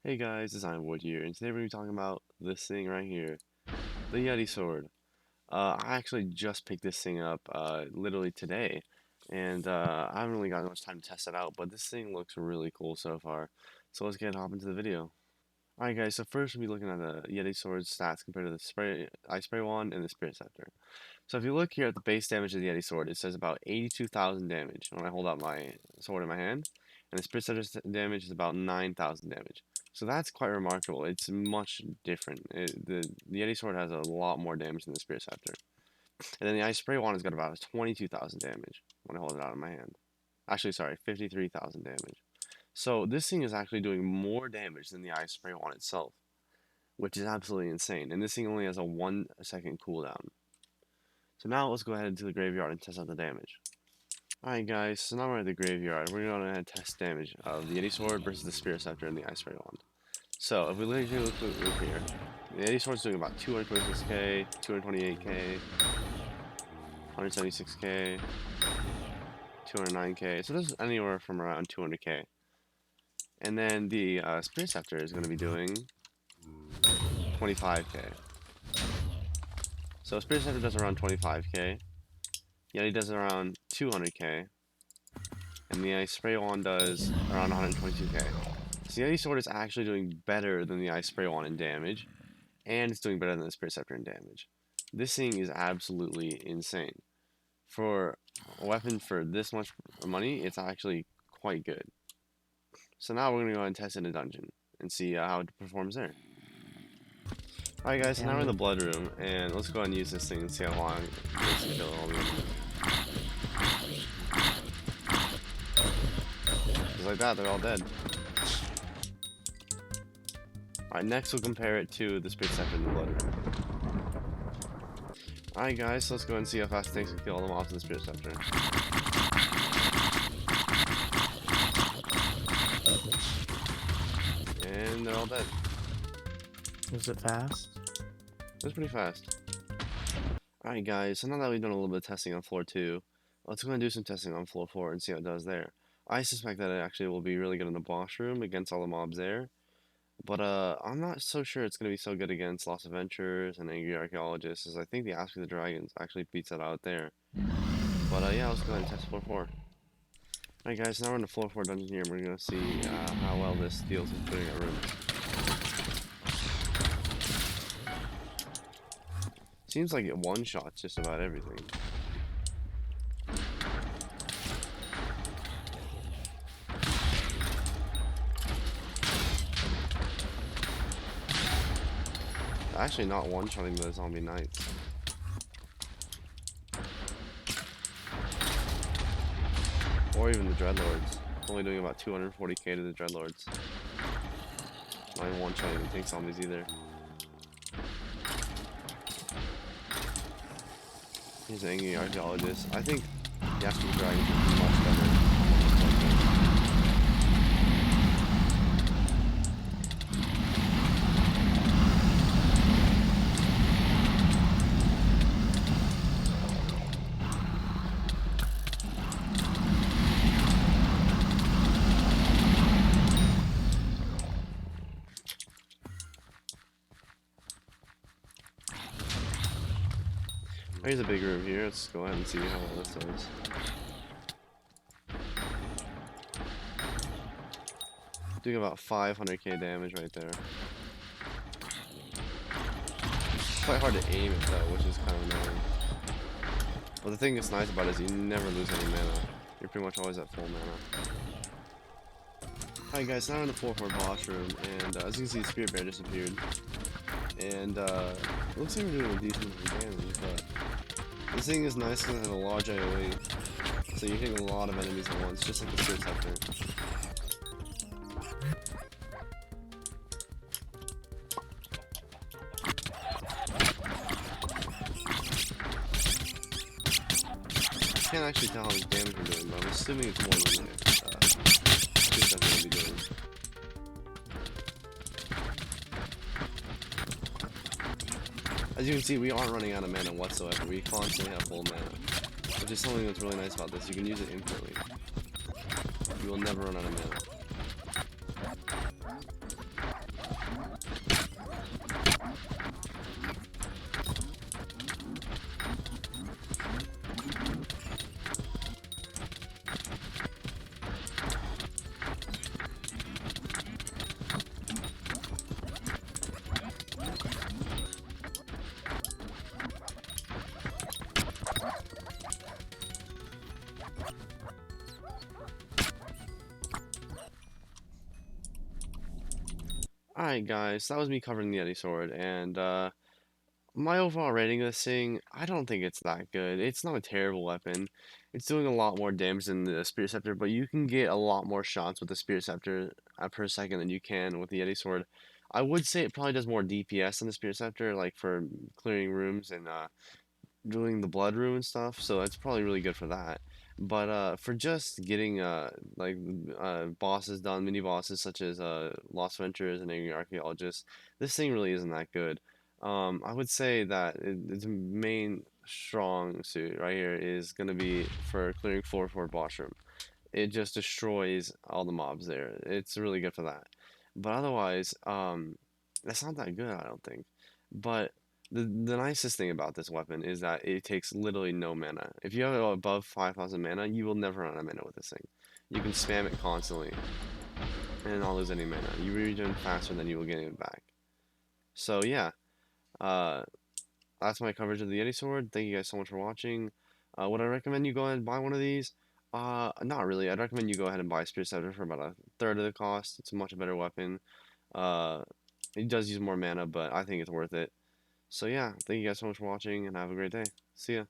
Hey guys, it's Wood here, and today we're going to be talking about this thing right here, the Yeti sword. I actually just picked this thing up literally today, and I haven't really got much time to test it out, but this thing looks really cool so far. So let's hop into the video. Alright guys, so first we'll be looking at the Yeti sword's stats compared to the Ice Spray wand and the Spirit Scepter. So if you look here at the base damage of the Yeti sword, it says about 82,000 damage when I hold out my sword in my hand, and the Spirit Scepter's damage is about 9,000 damage. So that's quite remarkable. It's much different. The Yeti sword has a lot more damage than the Spirit Scepter. And then the Ice Spray wand has got about 22,000 damage when I hold it out in my hand. Actually, sorry, 53,000 damage. So this thing is actually doing more damage than the Ice Spray wand itself, which is absolutely insane. And this thing only has a 1 second cooldown. So now let's go ahead into the graveyard and test out the damage. Alright guys, so now we're at the graveyard. We're going to test damage of the Yeti sword versus the Spirit Scepter and the Ice Spray wand. So if we look here, the Yeti sword's doing about 226k, 228k, 176k, 209k. So this is anywhere from around 200k. And then the Spirit Scepter is going to be doing 25k. So Spirit Scepter does around 25k. Yeti does around 200k. And the Ice Spray wand does around 122k. So the Yeti sword is actually doing better than the Ice Spray wand in damage, and it's doing better than the Spirit Scepter in damage. This thing is absolutely insane. For a weapon for this much money, it's actually quite good. So now we're going to go ahead and test in a dungeon and see how it performs there. Alright guys, so now we're in the blood room, and let's go ahead and use this thing and see how long it takes to kill all the enemies. Just like that, they're all dead. Alright, next we'll compare it to the Spirit Scepter in the blood room. Alright guys, so let's go ahead and see how fast it takes to kill all the mobs in the Spirit Scepter. And they're all dead. Was it fast? It was pretty fast. Alright guys, so now that we've done a little bit of testing on floor 2, let's go ahead and do some testing on floor 4 and see how it does there. I suspect that it actually will be really good in the boss room against all the mobs there. But I'm not so sure it's going to be so good against Lost Adventurers and Angry Archaeologists, as I think the Ask of the Dragons actually beats that out there. But yeah, let's go ahead and test floor 4. Alright guys, now we're in the floor 4 dungeon here, and we're going to see how well this deals with clearing out rooms. Seems like it one-shots just about everything. Actually not one-shotting the zombie knights. Or even the dreadlords. Only doing about 240k to the dreadlords. Not even one-shotting the tank zombies either. Here's an angry archaeologist. I think the Ask of the Dragons is much better. Here's a big room here. Let's go ahead and see how well this does. Doing about 500k damage right there. It's quite hard to aim it though, which is kind of annoying. But the thing that's nice about it is you never lose any mana. You're pretty much always at full mana. Alright guys, now we're in the 4-4 boss room, and as you can see, the Spirit Bear disappeared. And it looks like we're doing a decent damage, but this thing is nice because it has a large AoE, so you're hitting a lot of enemies at once, just like the Spirit Scepter. I can't actually tell how much damage we're doing, but I'm assuming it's more than the Spirit Scepter will be doing. As you can see, we aren't running out of mana whatsoever. We constantly have full mana, which is something that's really nice about this. You can use it infinitely. You will never run out of mana. Alright, guys, that was me covering the Yeti sword, and my overall rating of this thing, I don't think it's that good. It's not a terrible weapon. It's doing a lot more damage than the Spirit Scepter, but you can get a lot more shots with the Spirit Scepter per second than you can with the Yeti sword. I would say it probably does more DPS than the Spirit Scepter, like for clearing rooms and doing the blood room and stuff, so it's probably really good for that. But for just getting bosses done, mini bosses such as Lost Ventures and Angry Archaeologist, this thing really isn't that good. I would say that its main strong suit right here is gonna be for clearing floor for boss room. It just destroys all the mobs there. It's really good for that. But otherwise, that's not that good, I don't think. But the nicest thing about this weapon is that it takes literally no mana. If you have above 5,000 mana, you will never run out of mana with this thing. You can spam it constantly and not lose any mana. You regen faster than you will get it back. So yeah, uh, that's my coverage of the Yeti sword. Thank you guys so much for watching. Would I recommend you go ahead and buy one of these? Not really. I'd recommend you go ahead and buy Spirit Scepter for about a third of the cost. It's a much better weapon. Uh, it does use more mana, but I think it's worth it. So yeah, thank you guys so much for watching, and have a great day. See ya.